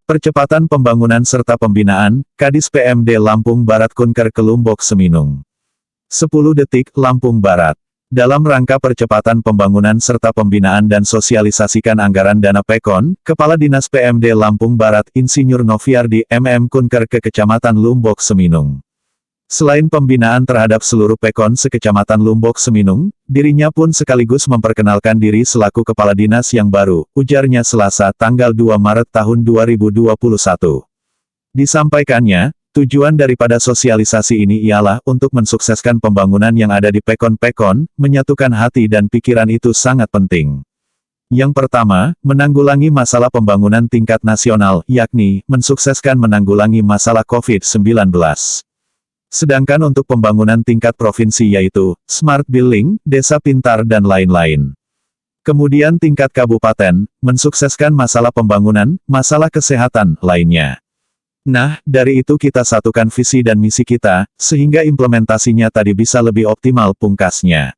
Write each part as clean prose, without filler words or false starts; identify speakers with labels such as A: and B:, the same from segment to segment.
A: Percepatan pembangunan serta pembinaan, Kadis PMD Lampung Barat Kunker Kelumbok Seminung. 10 detik, Lampung Barat. Dalam rangka percepatan pembangunan serta pembinaan dan sosialisasikan anggaran dana PEKON, Kepala Dinas PMD Lampung Barat Insinyur Noviardi MM Kunker ke Kecamatan Lumbok Seminung. Selain pembinaan terhadap seluruh PEKON sekecamatan Lumbok Seminung, dirinya pun sekaligus memperkenalkan diri selaku Kepala Dinas yang baru, ujarnya Selasa tanggal 2 Maret tahun 2021. Disampaikannya, tujuan daripada sosialisasi ini ialah untuk mensukseskan pembangunan yang ada di PEKON-PEKON, menyatukan hati dan pikiran itu sangat penting. Yang pertama, menanggulangi masalah pembangunan tingkat nasional, yakni, mensukseskan menanggulangi masalah COVID-19. Sedangkan untuk pembangunan tingkat provinsi yaitu, Smart Building, Desa Pintar dan lain-lain. Kemudian tingkat kabupaten, mensukseskan masalah pembangunan, masalah kesehatan, lainnya. Nah, dari itu kita satukan visi dan misi kita, sehingga implementasinya tadi bisa lebih optimal pungkasnya.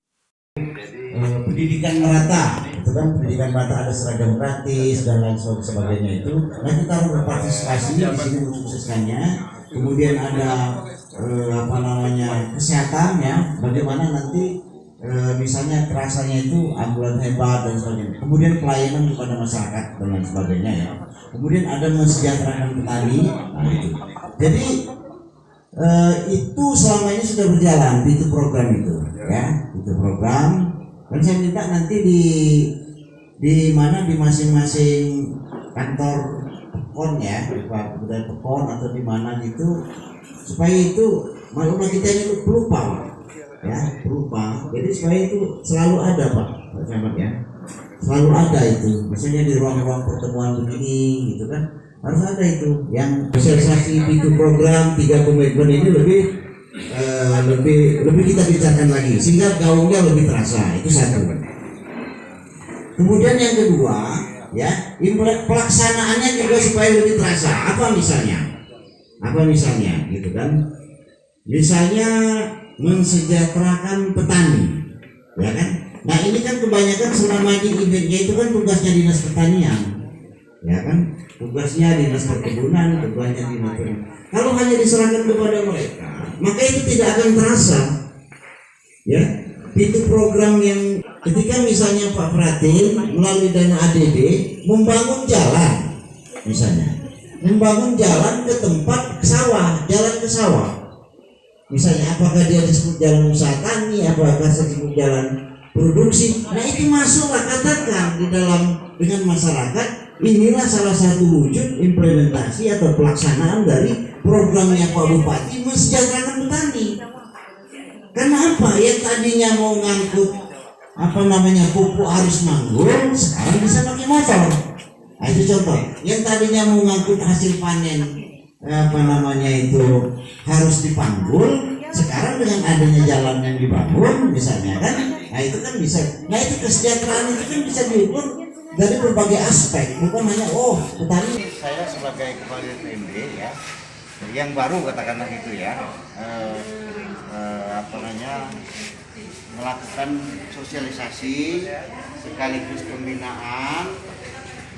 B: Pendidikan merata, itu kan pendidikan merata ada seragam gratis dan lain sebagainya itu. Nah kita harus berpartisipasi di sini mensukseskannya. Kemudian ada kesehatan ya, bagaimana nanti misalnya terasanya itu ambulan hebat dan sebagainya. Kemudian pelayanan kepada masyarakat dan lain sebagainya ya. Kemudian ada mensejahterakan petani. Nah, itu. Jadi itu selama ini sudah berjalan itu program itu ya, itu program. Dan saya minta nanti di masing-masing kantor PEKON ya, budaya PEKON atau di mana gitu, supaya itu maklumlah kita ini pelupa ya, pelupa. Jadi supaya itu selalu ada Pak Camat ya, selalu ada itu. Misalnya di ruang-ruang pertemuan begini gitu kan, harus ada itu yang sosialisasi itu program 3 komitmen ini lebih kita bicarakan lagi sehingga gaungnya lebih terasa. Itu satu. Kemudian yang kedua ya, pelaksanaannya juga supaya lebih terasa. Apa misalnya gitu kan, misalnya mensejahterakan petani ya kan. Nah ini kan kebanyakan selama ini eventnya itu kan tugasnya dinas pertanian ya kan, tugasnya dinas perkebunan, tugasnya dinas perkebunan. Kalau hanya diserahkan kepada mereka, maka itu tidak akan terasa ya. Itu program yang ketika misalnya Pak Pratin melalui dana ADD membangun jalan, misalnya membangun jalan ke tempat sawah, jalan ke sawah misalnya, apakah dia disebut jalan usaha tani, apakah disebut jalan produksi, nah itu masuklah katakan di dalam dengan masyarakat. Inilah salah satu wujud implementasi atau pelaksanaan dari programnya Pak Bupati mensejahterakan petani. Karena apa? Yang tadinya mau ngangkut pupuk harus manggul, sekarang bisa pakai motor. Nah, itu contoh. Yang tadinya mau ngangkut hasil panen harus dipanggul, sekarang dengan adanya jalan yang dibangun misalnya kan, nah itu kan bisa. Nah itu kesejahteraan itu kan bisa diukur dari berbagai aspek, bukan hanya petani.
C: Saya sebagai kepala PMD ya, yang baru katakanlah itu ya, melakukan sosialisasi sekaligus pembinaan,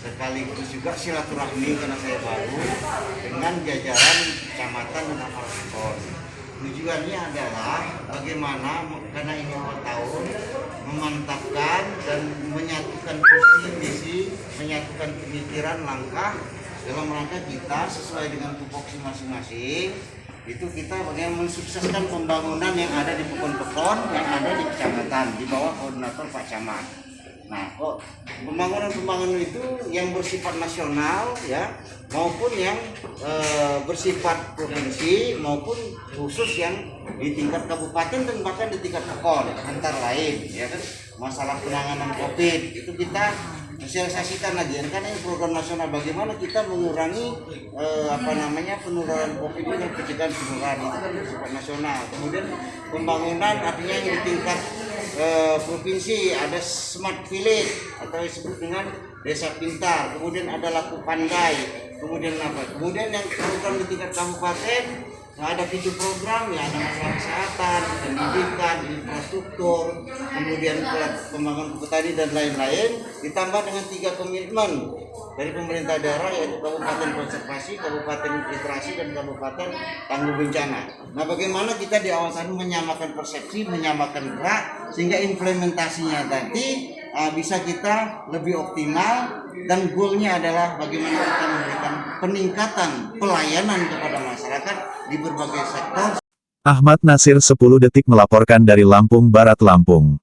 C: sekaligus juga silaturahmi karena saya baru dengan jajaran kecamatan dan aparat PEKON. Tujuannya adalah bagaimana karena ini awal tahun memantapkan dan menyatukan visi misi, menyatukan pemikiran langkah dalam rangka kita sesuai dengan tupoksi masing-masing. Itu kita bagaimana mensukseskan pembangunan yang ada di PEKON-PEKON yang ada di kecamatan di bawah koordinator Pak Camat. Nah, pembangunan itu yang bersifat nasional ya, maupun yang bersifat provinsi maupun khusus yang di tingkat kabupaten dan bahkan di tingkat PEKON antara lain ya kan. Masalah penanganan COVID itu kita sosialisasikan lagi karena ini program nasional bagaimana kita mengurangi penularan COVID ini dan pencegahan penularan itu kan bersifat nasional. Kemudian pembangunan artinya yang di tingkat provinsi ada smart village atau disebut dengan desa pintar, kemudian ada laku pandai, kemudian yang program di tingkat kabupaten ada 7 program ya, ada masalah kesehatan, pendidikan, infrastruktur, kemudian pembangunan petani dan lain-lain, ditambah dengan 3 komitmen dari pemerintah daerah yaitu kabupaten konservasi, kabupaten literasi, dan kabupaten tangguh bencana. Nah, bagaimana kita di awal tadi menyamakan persepsi, menyamakan gerak sehingga implementasinya tadi bisa kita lebih optimal, dan goalnya adalah bagaimana kita memberikan peningkatan pelayanan kepada masyarakat di berbagai sektor.
A: Ahmad Nasir 10 Detik melaporkan dari Lampung Barat, Lampung.